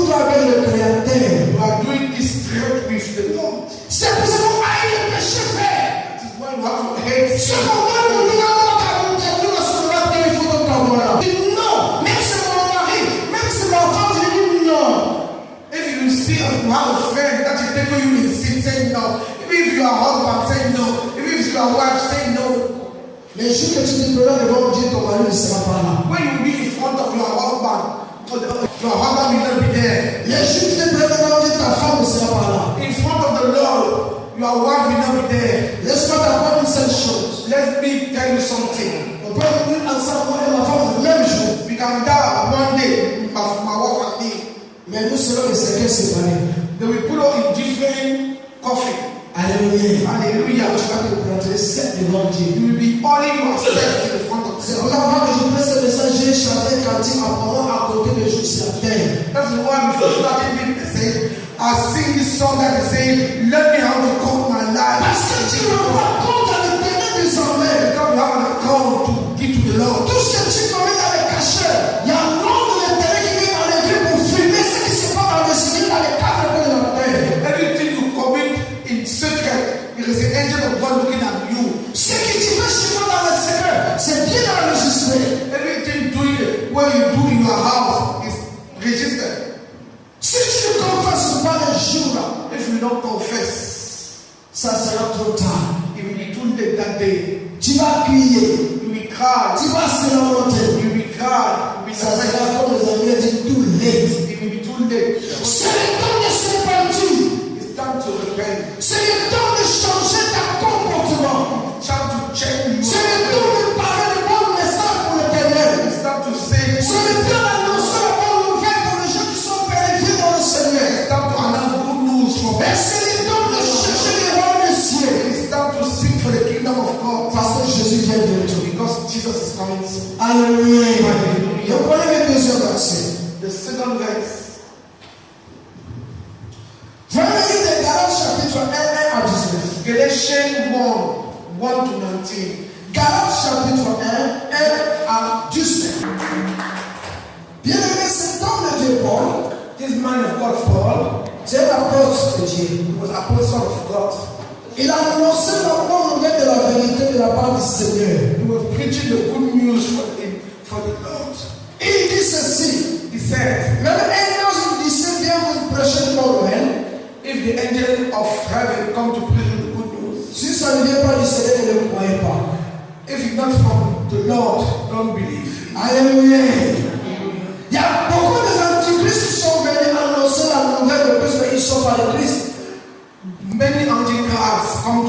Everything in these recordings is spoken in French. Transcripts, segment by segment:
toujours avec le Créateur. You are doing this trade with the Lord. C'est pour ça qu'on haït le péché, frère. That is why you have to hate Ce sin. moment où nous avons non, même c'est mon mari, même c'est ma femme, je dis non. If you see you have a friend that is taking you in sin, say no. If you are husband, say no. If you are wife, say no. Les jours que tu te pleuras devant Dieu, ton mari ne sera pas là. When you be in front of your husband will not be there. Les jours que tu te pleuras devant Dieu, ta femme ne sera pas là. In front of the Lord, your wife will not be there. Laisse-moi t'apprendre une seule chose. Let me tell you something. On peut venir ensemble, moi et ma femme, le même jour. We can die one day, my wife and me. Mais nous serons les cercueils séparés. They will put us in different coffin. Alléluia. Hallelujah. Tu vas te présenter sept devant Dieu. You will be hauling yourself in the front of C'est God. pourquoi avant que je prenne ce message, j'ai chanté un cantique en parlant à côté de Jésus la terre. That's why before starting this message, I sing this song that is saying, let me how to count my life. Parce que tu ne rends pas compte à l'éternel désormais. Because you have an account to give to the Lord. Tout ce que tu commets dans les cachets, il y a un nom de l'éternel qui vient dans l'église pour filmer ce qui se passe dans le ciel, dans les quatre coins de la terre. Everything you commit in secret, there is an angel of God looking at you. Ce que tu fais chez toi dans le secret, c'est bien enregistré. Everything doing what you do in your house is registered. Si tu ne confesses pas le jour-là, If you don't confess, ça sera trop tard. it will be too late that day. Tu vas crier, You will cry. tu vas se lamenter. You will cry. You will Ça lament. sera comme les amis disent too late. It will be too late. C'est le temps de se repentir. It's time to repent. C'est le temps de changer ton comportement. It's time to change. C'est le temps de parler de bon message pour l'éternel. It's time to say. C'est le temps d'annoncer la bonne nouvelle pour les gens qui sont périphériques dans le Seigneur. It's time to announce good news for Et us. c'est le temps de chercher les rois des cieux. It's time to seek for the kingdom of God. Parce que Jésus vient bientôt. Because Jesus is coming soon. Alléluia. Le premier et deuxième verset. The second verse. Vraiment, il est Galates chapitre 1 à 19. Galatians 1, 1 to 19. Galates chapitre 1 à 19. Bien-aimé, cet homme de Dieu, Paul, This man of God, Paul, c'est un apôtre de Dieu. he was apostle of God. Il a annoncé la bonne nouvelle de la vérité de la part du Seigneur. He was preaching the good news for the Lord. Il dit ceci. He said, Même un ange du ciel vient vous prêcher une bonne nouvelle. if the angel of heaven come to preach you the good news, Si ça ne vient pas du Seigneur, ne le croyez pas. if it's not from the Lord, don't believe. Alléluia. Il y a beaucoup d'antichrist qui sont venus annoncer la nouvelle de Christ, mais ils ne sont pas de Christ. Many antichrists come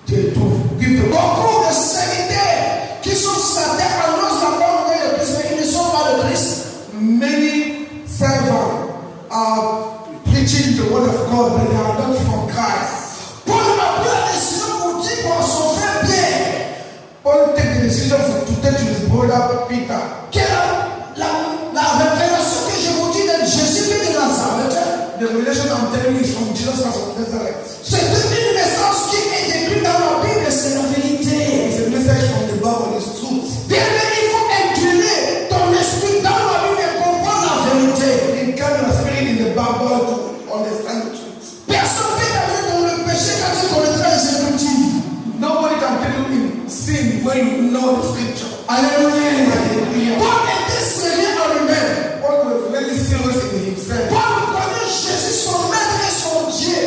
to give the Beaucoup de serviteurs qui sont sur la terre annoncent la bonne nouvelle de Christ, mais ils ne sont pas de Christ. many servants are preaching the word of God, but they are not from Christ. Paul a pris la décision pour dire pour son frère Pierre Paul take the decision to take to his brother Peter. que la révélation que je vous dis de Jésus-Christ de Nazareth, The revelation I'm telling you is from Jesus Christ of Nazareth. c'est une message qui est décrite dans la Bible, c'est la vérité. It's a message from the Bible, it's truth. Bien, il faut incliner ton esprit dans la Bible et comprendre la vérité. Incline your spirit in the Bible to understand the truth. Personne ne peut t'amener dans le péché quand tu connaîtras les Écritures. Nobody can tell you in sin when you know the scripture. Alléluia. Hallelujah. Paul était sérieux en lui-même. Paul was very serious in himself. Paul connaît Jésus, son maître et son Dieu.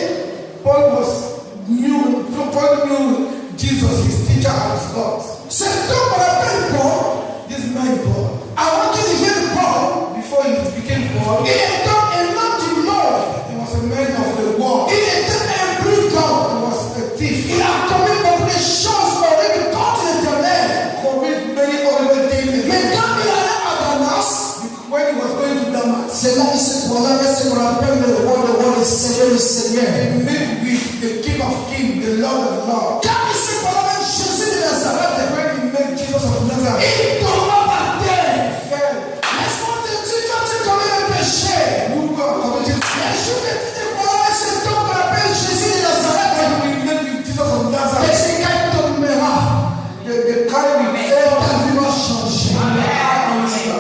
Paul knew Jesus, his teacher and his God. Cet homme qu'on appelle Paul, This man Paul, avant qu'il devienne Paul, before he became Paul, il était un homme du monde. he was a man of the world. Il était un brigand. He was a thief. Il a commis beaucoup de choses horribles contre l'Éternel. Commit many horrible things. Mais quand il allait à Damas, When he was going to Damas, c'est là qu'il se croisait avec ce qu'on appelle le roi de roi, le Seigneur, le Seigneur. he met with the King of Kings, the Lord of Lords. Quand il se croisait avec Jésus de Nazareth, When he met Jesus of Nazareth, il tomba par terre. he fell. Laisse-moi te dire, quand tu commets un péché, You go committed les jours que tu te croisais avec cet homme qu'on appelle Jésus de Nazareth, When we met with Jesus of et Nazareth, c'est quand il tombera, the kind will et fail. ta vie va changer.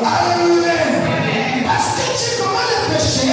Alléluia. Parce que tu commets le péché,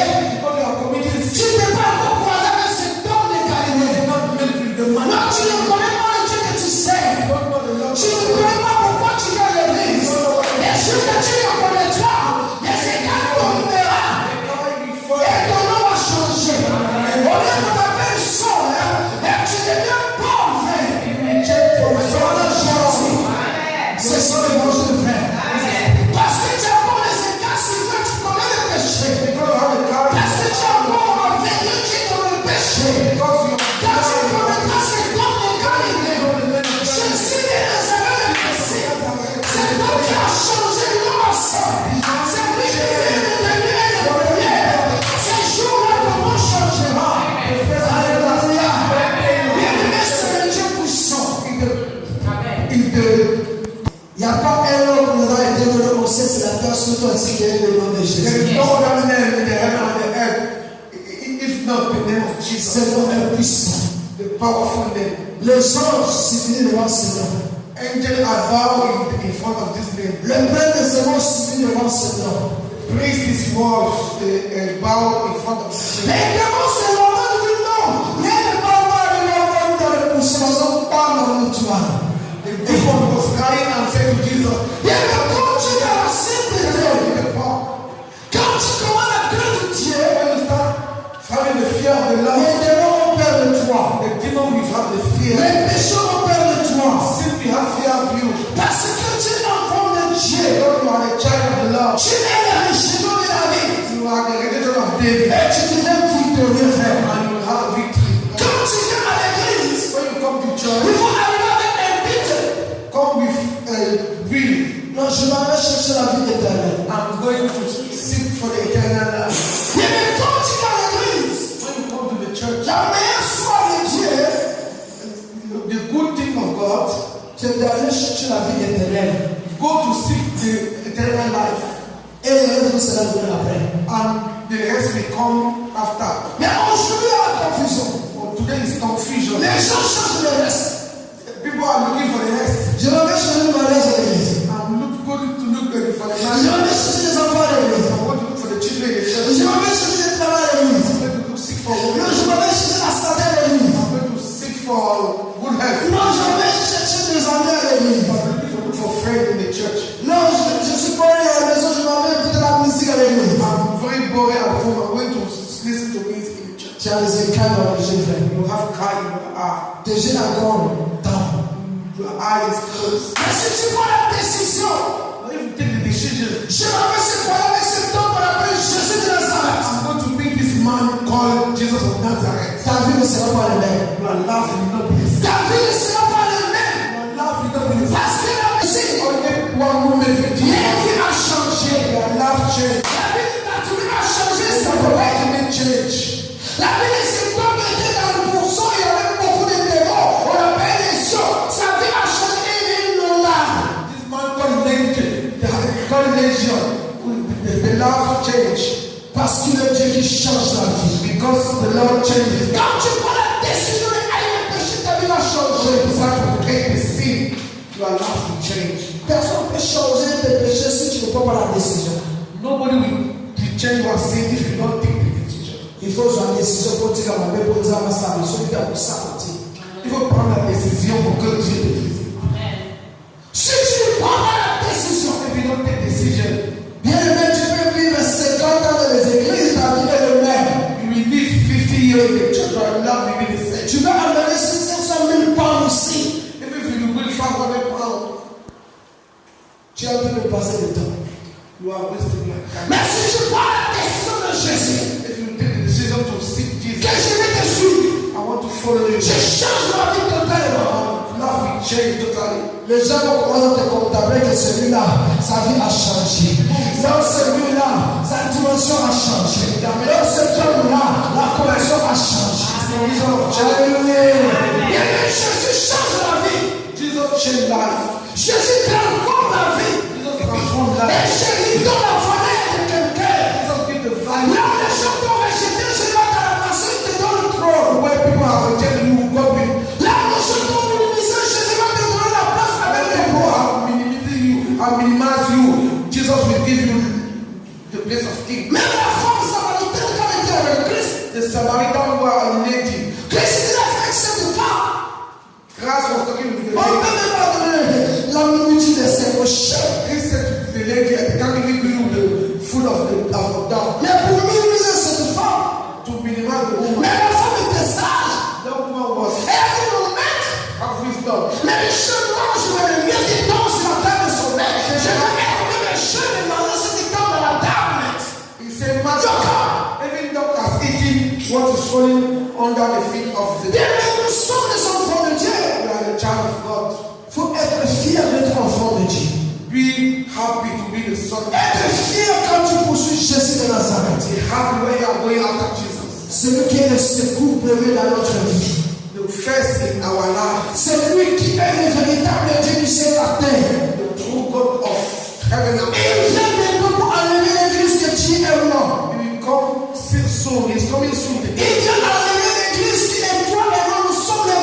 powerful name. Les anges s'unissent devant ce nom. Angels are bowing in front of this name. Le peuple des anges s'unit devant ce nom. Praise these walls, bow in front of this name. Les démons se lamentent du nom. Les démons dans le poussière, ils ont pas dans le toit. The demon was crying and said to Jesus, Il y a continue à la sainteté. Quand tu commandes la crainte de Dieu, when you start having the fear of the les Lord, démons ont peur de toi. the demon will have the fear. Les pécheurs ont peur de toi. Sin will have fear of you. Parce que tu es enfant de Dieu. Because you are the child of the Lord. Tu es l'original de la vie. You are the religion of David. Et tu deviens victorieux, frère. And you will have a victory. Quand tu viens à l'église, When you come to il church, faut arriver avec un but. come with will. Non, je m'en vais chercher la vie éternelle. I'm going to seek for the eternal life. Mais quand tu vas à l'église, When you come to the church, la meilleure soirée de Dieu, the good thing of God, c'est d'aller chercher la vie éternelle. go to seek the eternal life. Et le reste sera donné après. And the rest will come after. Mais aujourd'hui, il y a la confusion. For today is confusion. Les gens cherchent le reste. People are looking for the rest. Je m'en vais chercher le mariage à l'église. I'm going to look for the Je m'en man. vais chercher les enfants à l'église. I want to look for the children in the church. Je m'en vais chercher le travail à l'église. I'm going to look seek for Non, women. je m'en vais chercher la santé à l'église. I'm going to seek for good health. Non, je vais chercher des amis à l'église. I'm looking for friends in the church. Non, je suis pas allé à la maison, je m'en vais écouter la musique à l'église. I'm very boring at home. I'm going to listen to music in the church. Tu as les écailles dans les yeux, frère. You have car in your eye. Tes yeux encore dans. Your eye is closed. Mais si tu prends la décision, Now if you take the decision, je m'en vais se croire avec cet homme qu'on appelle Jésus de Nazareth. I'm going to meet this man called Jesus of Nazareth. Ta vie ne sera pas la même. Your life will not be the same. Ta vie ne sera pas la même. Your life will not be the same. Parce que la musique, Only one woman will do la it. vie a changé. Your life changed. La vie de Nathalie a changé. Your C'est life vrai. will change. La vie de cet homme était dans le pourcent, il y avait beaucoup de démons. On appelle les choses. Sa vie a changé et il nous l'a. This man called Legion. The life changed. Parce qu'il est Dieu qui change la vie. Because the Lord changes. Quand tu prends la décision de haïr le péché, ta vie va So changer. you decide to hate the sin, your life will change. Personne ne peut changer tes péchés si tu ne prends pas la décision. Nobody will change your sin if you don't take the decision. Il faut une décision pour dire à ma mère, pour dire à ma sœur, il faut faire pour ça. Il faut prendre la décision pour que Dieu te dise. Si tu ne prends pas la décision, If you don't take decision, bien aimé, tu peux vivre 50 ans dans les églises, ta vie est le même. you will live 50 years in the church, your life will be the same. Tu vas amener ces 500 000 pounds aussi. Even if you will 500 pounds, Tu es en train de passer le temps. you are wasting your time. Mais si tu prends la décision de Jésus, If you take the decision to seek que Jesus, je vais te suivre, I want to follow you. je change ma vie totalement. Life will change totally. Les gens vont commencer à te contempler que celui-là, sa vie a changé. Dans celui-là, sa dimension a changé. Dans cet homme-là, la connexion a changé. Alléluia. Bien, Jésus change la vie. Jesus changed life. Jésus transforme la vie. Jesus transformed Et life. Jésus donne la valeur de quelqu'un. Jesus gave the Là value. où les gens t'ont rejeté, Jésus va te ramasser, il te donne le trône. Where people are rejecting you, God will. Là où les gens t'ont minimisé, Jésus va te donner la place avec les People rois. are minimizing you and minimize you. Jesus will give you the place of king. Même la femme samaritaine, quand elle était avec Christ, The Samaritan were a lady. Christ dit avec cette femme, Christ was talking to the on ne peut lady. même pas donner la nourriture de ses rochers. Christ said to the lady, I can't give you the food of the dove. Mais pour minimiser cette femme, To minimize the woman. mais la femme était sage. That woman was Elle a dit mon maître, have wisdom. mais je mange le mieux qui tombe sur la table de son maître. Je vais aimer mes cheveux et manger ce qui tombe dans la table, maître. He said, Master, even dog has eaten what is falling under the feet of the Bien, dove. mais nous sommes des enfants de Dieu. You are the child of God. Il faut être fier d'être enfant de Dieu. Be happy to be the son of God. Être fier quand tu poursuis Jésus de Nazareth. Be happy when you are going after Jesus. Celui qui est le secours premier dans notre vie. The first in our life. C'est lui qui est le véritable Dieu du ciel à terre. The true God of heaven and Et earth. il vient bientôt pour enlever l'église que Dieu est mort. He will come soon. He's coming soon. Il vient enlever l'église qui est toi et moi, nous sommes les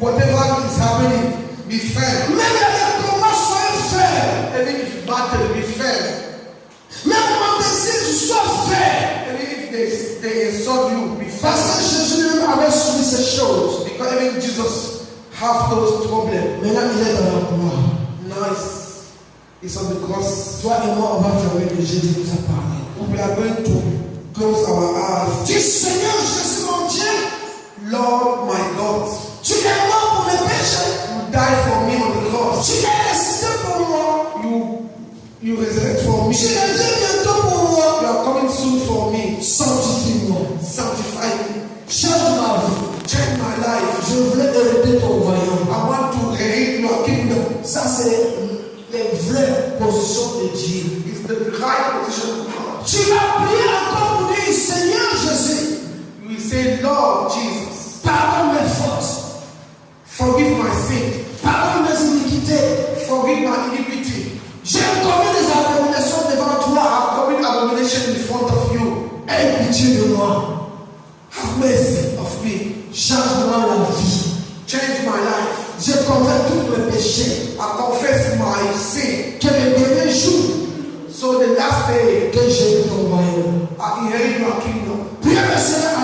Whatever is happening, be firm. Même il y a des combats, soyez fermes. Even if you battle, be firm. Même quand des îles, sois ferme. Even if they insult you, be firm. Parce que Jésus lui-même avait subi ces choses. Because even Jesus have those problems. Maintenant, il est dans la gloire. Now it's on the cross. Toi et moi, on va fermer les yeux, Dieu nous a parlé. We are going to close our eyes. Dis Seigneur Jésus mon Dieu, Lord my God, tu es mort pour les péchés. you died for me on the cross. Tu es ressuscité pour moi. You resurrect for me. Tu reviens bientôt pour moi. You are coming soon for me. Sanctifie-moi. Sanctify me. Change ma vie. Change my life. Je voulais hériter ton royaume. I want to inherit your kingdom. Ça, c'est les vraies positions de Dieu. It's the right position of God. Tu vas prier encore pour dire Seigneur Jésus, We say, Lord Jesus, pardonne mes fautes, forgive my sin. pardonne mes iniquités. Forgive my iniquity. J'ai commis des abominations devant I toi. have committed abomination in front of you. Aie pitié de moi. Have mercy of me. Change-moi la vie. Change my life. Je confesse tous mes péchés. I confess my sin. Que le dernier jour So the last day, que j'ai eu ton royaume. I inherit your kingdom. Priez le Seigneur